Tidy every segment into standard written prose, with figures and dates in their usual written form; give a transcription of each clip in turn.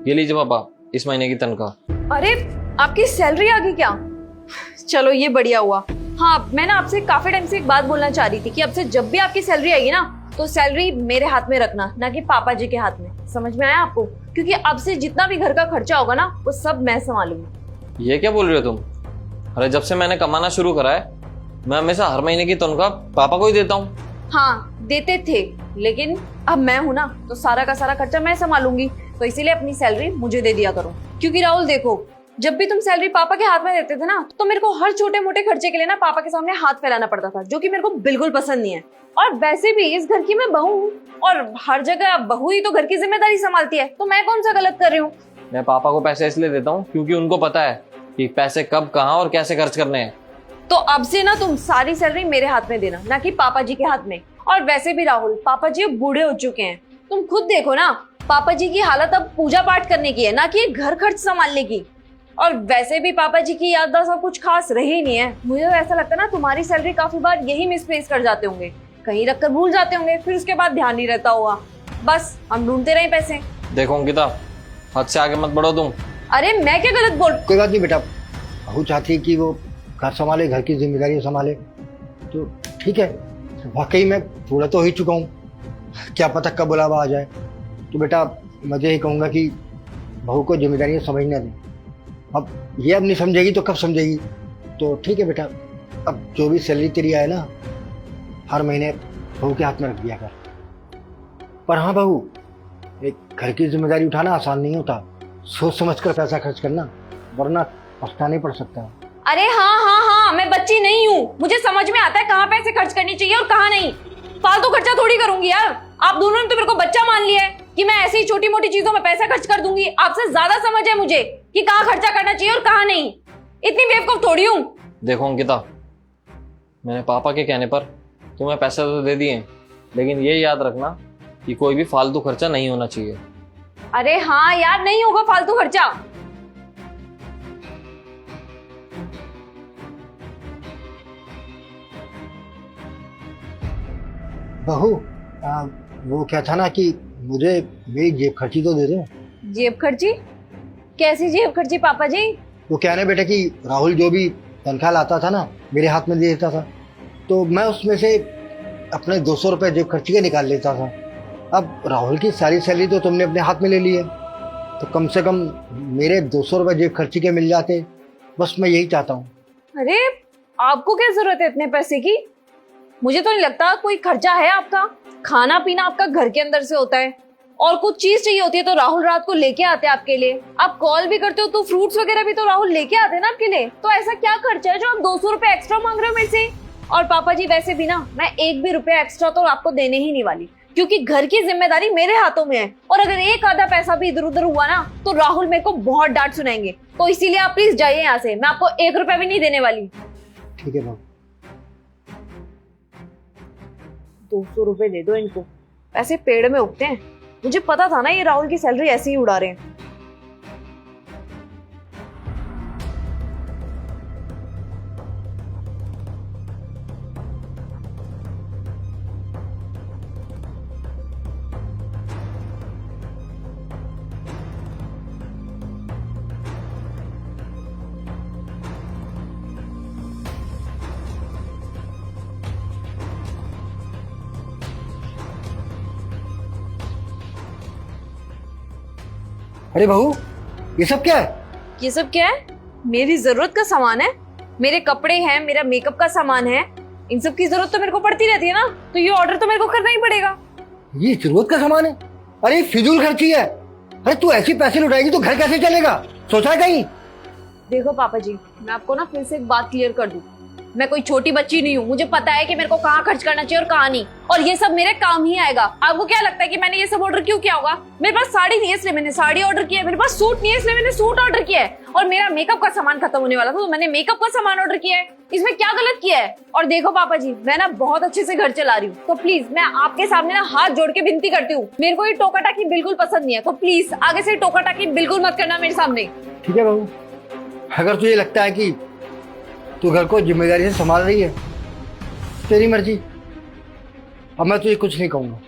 ये लीजिए पापा, इस महीने की तनख्वाह। अरे आपकी सैलरी आ गई क्या? चलो ये बढ़िया हुआ। हाँ, मैं ना आपसे काफी टाइम से एक बात बोलना चाह रही थी कि अब से जब भी आपकी सैलरी आएगी ना, तो सैलरी मेरे हाथ में रखना, ना कि पापा जी के हाथ में। समझ में आया आपको? क्योंकि अब से जितना भी घर का खर्चा होगा ना, वो सब मैं संभालूंगी। ये क्या बोल रहे हो तुम? अरे जब से मैंने कमाना शुरू करा है, मैं हमेशा हर महीने की तनख्वाह पापा को ही देता हूँ। हाँ देते थे, लेकिन अब मैं हूं ना, तो सारा का सारा खर्चा मैं संभालूंगी। तो इसीलिए अपनी सैलरी मुझे दे दिया करो। क्योंकि राहुल देखो, जब भी तुम सैलरी पापा के हाथ में देते थे ना, तो मेरे को हर छोटे मोटे खर्चे के लिए ना पापा के सामने हाथ फैलाना पड़ता था, जो कि मेरे को बिल्कुल पसंद नहीं है। और वैसे भी इस घर की मैं बहू हूँ, और हर जगह बहू ही तो घर की जिम्मेदारी संभालती है, तो मैं कौन सा गलत कर रही हूँ? मैं पापा को पैसे इसलिए देता हूँ क्योंकि उनको पता है कि पैसे कब, कहाँ और कैसे खर्च करने हैं। तो अब से ना तुम सारी सैलरी मेरे हाथ में देना, ना कि पापा जी के हाथ में। और वैसे भी राहुल, पापा जी बूढ़े हो चुके हैं। तुम खुद देखो ना, पापा जी की हालत अब पूजा पाठ करने की है, ना कि घर खर्च संभालने की। और वैसे भी पापा जी की याददाश्त अब कुछ खास रही नहीं है। मुझे तो ऐसा लगता है ना, तुम्हारी सैलरी काफी बार यही मिसप्लेस कर जाते होंगे, कहीं रखकर भूल जाते होंगे, फिर उसके बाद ध्यान नहीं रहता होगा। बस हम ढूंढते रहे पैसे। देखो अंकिता, हद से आगे मत बढ़ो तुम। अरे मैं क्या गलत बोल? कोई बात नहीं बेटा, बहू चाहती है कि वो घर संभाले, घर की जिम्मेदारी संभाले, तो ठीक है। वाकई मैं पूरा तो हो ही चुका हूँ, क्या पता कब बुलावा आ जाए। तो बेटा मैं यही कहूँगा कि बहू को जिम्मेदारियाँ समझने दें। अब ये अब नहीं समझेगी तो कब समझेगी? तो ठीक है बेटा, अब जो भी सैलरी तेरी आए ना, हर महीने बहू के हाथ में रख दिया कर। पर हाँ बहू, एक घर की जिम्मेदारी उठाना आसान नहीं होता। सोच समझ कर पैसा खर्च करना, वरना पछताने पड़ सकता है। अरे हाँ हाँ हाँ, मैं बच्ची नहीं हूँ, मुझे समझ में आता है कहाँ पैसे खर्च करनी चाहिए और कहाँ नहीं। फालतू खर्चा थोड़ी करूंगी यार। आप दोनों ने तो मेरे को बच्चा मान लिया है कि मैं ऐसी छोटी मोटी चीजों में पैसा खर्च कर दूंगी। आपसे ज्यादा समझ है मुझे कि कहाँ खर्चा करना चाहिए और कहाँ नहीं। इतनी बेवकूफ थोड़ी हूँ। देखो अंकिता, मैंने पापा के कहने पर तुम्हें पैसे तो दे दिए, लेकिन ये याद रखना कि कोई भी फालतू खर्चा नहीं होना चाहिए। अरे हाँ यार, नहीं होगा फालतू खर्चा। बहू वो क्या था ना कि मुझे मेरी जेब खर्ची तो दे दो। जेब खर्ची? कैसी जेब खर्ची पापा जी? वो क्या है बेटा कि राहुल जो भी तनख्वाह लाता था ना, मेरे हाथ में दे देता था, तो मैं उसमें से अपने 200 रुपये जेब खर्ची के निकाल लेता था। अब राहुल की सारी सैलरी तो तुमने अपने हाथ में ले ली है, तो कम से कम मेरे 200 रुपये जेब खर्ची के मिल जाते। बस मैं यही चाहता हूँ। अरे आपको क्या जरूरत है इतने पैसे की? मुझे तो नहीं लगता कोई खर्चा है आपका। खाना पीना आपका घर के अंदर से होता है, और कुछ चीज चाहिए होती है तो राहुल रात को लेके आते हैं आपके लिए। आप कॉल भी करते हो तो फ्रूट्स वगैरह भी तो राहुल लेके आते हैं ना आपके लिए। तो ऐसा क्या खर्चा है जो आप 200 रुपए एक्स्ट्रा मांग रहे हो मेरे से? और पापा जी वैसे भी ना, मैं एक भी रुपया एक्स्ट्रा तो आपको देने ही नहीं वाली, क्योंकि घर की जिम्मेदारी मेरे हाथों में है। और अगर एक आधा पैसा भी इधर उधर हुआ ना, तो राहुल मेरे को बहुत डांट सुनाएंगे। तो इसीलिए आप प्लीज जाइए यहाँ से, मैं आपको 1 रुपया भी नहीं देने वाली। ठीक है बहू। 200 रुपए दे दो इनको, पैसे पेड़ में उगते हैं। मुझे पता था ना ये राहुल की सैलरी ऐसे ही उड़ा रहे हैं। अरे बहू, ये सब क्या है? ये सब क्या है? मेरी जरूरत का सामान है, मेरे कपड़े हैं, मेरा मेकअप का सामान है। इन सब की जरूरत तो मेरे को पड़ती रहती है ना, तो ये ऑर्डर तो मेरे को करना ही पड़ेगा। ये जरूरत का सामान है? अरे ये फिजूल खर्ची है। अरे तू ऐसी पैसे लुटाएगी तो घर कैसे चलेगा? सोचा है कहीं? देखो पापा जी, मैं आपको ना फिर से एक बात क्लियर कर दूं, मैं कोई छोटी बच्ची नहीं हूँ। मुझे पता है कि मेरे को कहाँ खर्च करना चाहिए और कहाँ नहीं, और ये सब मेरे काम ही आएगा। आपको क्या लगता है कि मैंने ये सब ऑर्डर क्यों किया होगा? मेरे पास साड़ी नहीं है इसलिए मैंने साड़ी ऑर्डर किया है, मेरे पास सूट नहीं है इसलिए मैंने सूट ऑर्डर किया है, और मेरा मेकअप का सामान खत्म होने वाला था तो मैंने मेकअप का सामान ऑर्डर किया है। इसमें क्या गलत किया है? और देखो पापा जी, मैं ना बहुत अच्छे से घर चला रही हूँ, तो प्लीज मैं आपके सामने ना हाथ जोड़ के विनती करती हूँ, मेरे को ये टोका टाकी बिल्कुल पसंद नहीं है। तो प्लीज आगे से टोका टाकी बिल्कुल मत करना मेरे सामने। ठीक है बहू, अगर तुझे लगता है कि तू घर को जिम्मेदारी से संभाल रही है, तेरी मर्जी। अब मैं तुझे कुछ नहीं कहूंगा।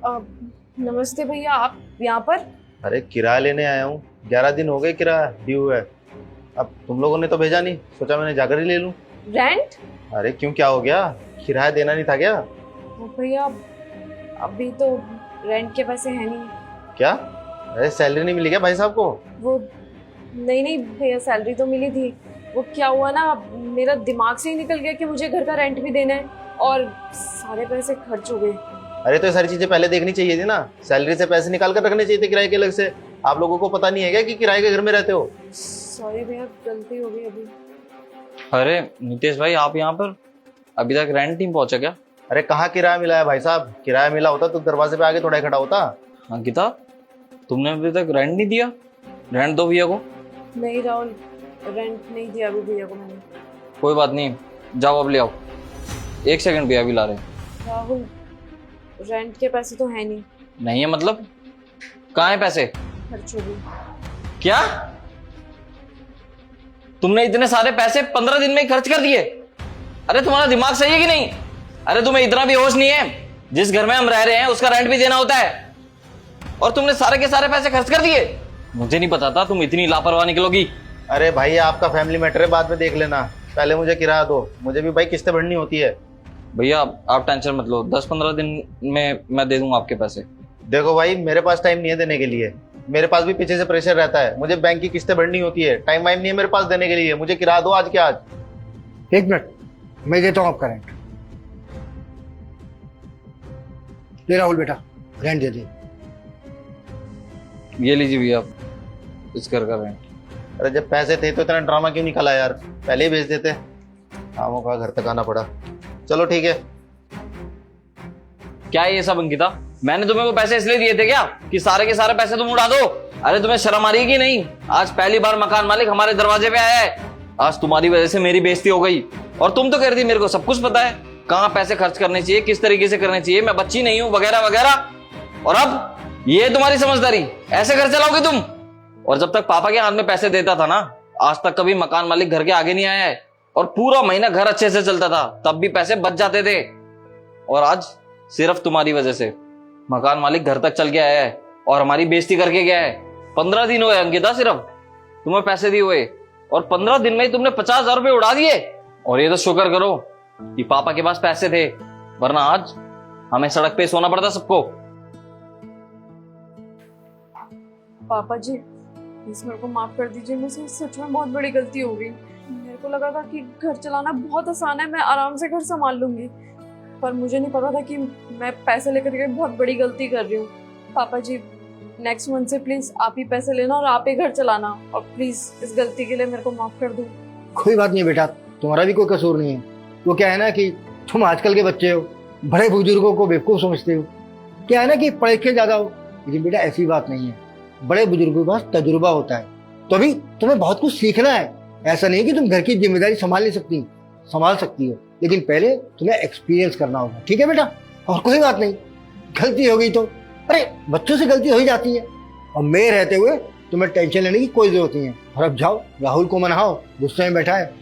नमस्ते भैया, आप यहाँ पर? अरे किराया लेने आया हूँ। 11 दिन हो गए किराया ड्यू है। अब तुम लोगों ने तो भेजा नहीं, सोचा मैंने जाकर ही ले लूँ। रेंट? अरे क्यों, क्या हो गया? किराया देना नहीं था क्या? वो भैया, अभी तो रेंट के पैसे हैं नहीं। क्या? अरे सैलरी नहीं मिली क्या भाई साहब को? वो नहीं भैया, सैलरी तो मिली थी। वो क्या हुआ ना, मेरा दिमाग से ही निकल गया कि मुझे घर का रेंट भी देना है और सारे पैसे खर्च हो गए। अरे तो ये सारी चीजें पहले देखनी चाहिए थी ना। सैलरी से पैसे निकाल कर रखने चाहिए थे किराए के अलग से। आप लोगों को पता नहीं है क्या कि किराए के घर में रहते हो? सॉरी भैया, गलती हो गई अभी। अरे नितेश भाई, आप यहाँ पर? अभी तक रेंट नहीं पहुंचा क्या? अरे कहाँ किराया मिला है भाई साहब? किराया मिला होता तो दरवाजे पे आगे थोड़ा ही खड़ा होता। अंकिता, तुमने अभी तक रेंट नहीं दिया? रेंट दो भैया को। नहीं राहुल, रेंट नहीं दिया अभी भैया को मैंने। कोई बात नहीं, जाओ अब ले आओ। 1 सेकंड भैया, अभी ला रहे हैं। राहुल, रेंट के पैसे तो है नहीं। नहीं है मतलब? कहाँ है पैसे? खर्च हो गए। क्या? तुमने इतने सारे पैसे 15 दिन में ही खर्च कर दिए? अरे तुम्हारा दिमाग सही है कि नहीं? अरे तुम्हें इतना भी होश नहीं है? जिस घर में हम रह रहे हैं उसका रेंट भी देना होता है, और तुमने सारे के सारे पैसे खर्च कर दिए। मुझे नहीं पता था तुम इतनी लापरवाह निकलोगी। अरे भाई आपका फैमिली मैटर है, बाद में देख लेना। पहले मुझे किराया दो, मुझे भी भाई किस्तें भरनी होती है। भैया आप टेंशन मत लो, 10-15 दिन में मैं दे दूंगा आपके पैसे। देखो भाई, मेरे पास टाइम नहीं है देने के लिए। मेरे पास भी पीछे से प्रेशर रहता है, मुझे बैंक की किस्तें भरनी होती है। टाइम वाइम नहीं है मेरे पास देने के लिए। मुझे किराया दो आज के आज। 1 मिनट, मैं देता हूँ आपका रेंट। ले राहुल बेटा, रेंट दे दे। ये लीजिए भैया, इस घर का रेंट। अरे जब पैसे थे तो इतना ड्रामा क्यों निकाला यार? पहले ही भेज देते। कामों का घर तक आना पड़ा। चलो ठीक है। क्या है ये सब अंकिता? मैंने तुम्हें वो पैसे इसलिए दिए थे क्या कि सारे के सारे पैसे तुम उड़ा दो? अरे तुम्हें शर्म आ रही है कि नहीं? आज पहली बार मकान मालिक हमारे दरवाजे पे आया है। आज तुम्हारी वजह से मेरी बेइज्जती हो गई, और तुम तो कह रही थी मेरे को सब कुछ पता है, कहाँ पैसे खर्च करने चाहिए, किस तरीके से करने चाहिए, मैं बच्ची नहीं हूँ, वगैरह वगैरह। और अब ये तुम्हारी समझदारी? ऐसे घर चलाओगे तुम? और जब तक पापा के हाथ में पैसे देता था ना, आज तक कभी मकान मालिक घर के आगे नहीं आया है, और पूरा महीना घर अच्छे से चलता था, तब भी पैसे बच जाते थे। और आज सिर्फ तुम्हारी वजह से मकान मालिक घर तक चल के आया है और हमारी बेइज्जती करके गया है। 15 दिन हुए अंकिता सिर्फ तुम्हें पैसे दिए हुए, और 15 दिन में ही तुमने 50,000 रुपए उड़ा दिए। और ये तो शुक्र करो कि पापा के पास पैसे थे, वरना आज हमें सड़क पे सोना पड़ता सबको। पापा जी, प्लीज मेरे को माफ कर दीजिए, मुझसे सच में बहुत बड़ी गलती हो गई। मेरे को लगा था कि घर चलाना बहुत आसान है, मैं आराम से घर संभाल लूंगी, पर मुझे नहीं पता था कि मैं पैसे लेकर के बहुत बड़ी गलती कर रही हूँ। पापा जी, नेक्स्ट मंथ से प्लीज आप ही पैसे लेना और आप ही घर चलाना, और प्लीज इस गलती के लिए मेरे को माफ कर दो। कोई बात नहीं बेटा, तुम्हारा भी कोई कसूर नहीं है। वो क्या है ना कि तुम आजकल के बच्चे हो, बड़े बुजुर्गों को बेवकूफ समझते हो। क्या है ना कि पढ़े लिखे ज्यादा हो, लेकिन बेटा ऐसी बात नहीं है। बड़े बुजुर्गों के पास तजुर्बा होता है, तो अभी तुम्हें बहुत कुछ सीखना है। ऐसा नहीं कि तुम घर की जिम्मेदारी संभाल नहीं सकती, संभाल सकती हो, लेकिन पहले तुम्हें एक्सपीरियंस करना होगा। ठीक है बेटा? और कोई बात नहीं, गलती हो गई तो अरे बच्चों से गलती हो ही जाती है, और मैं रहते हुए तुम्हें टेंशन लेने की कोई जरूरत नहीं है। और अब जाओ, राहुल को मनाओ, गुस्से में बैठा है,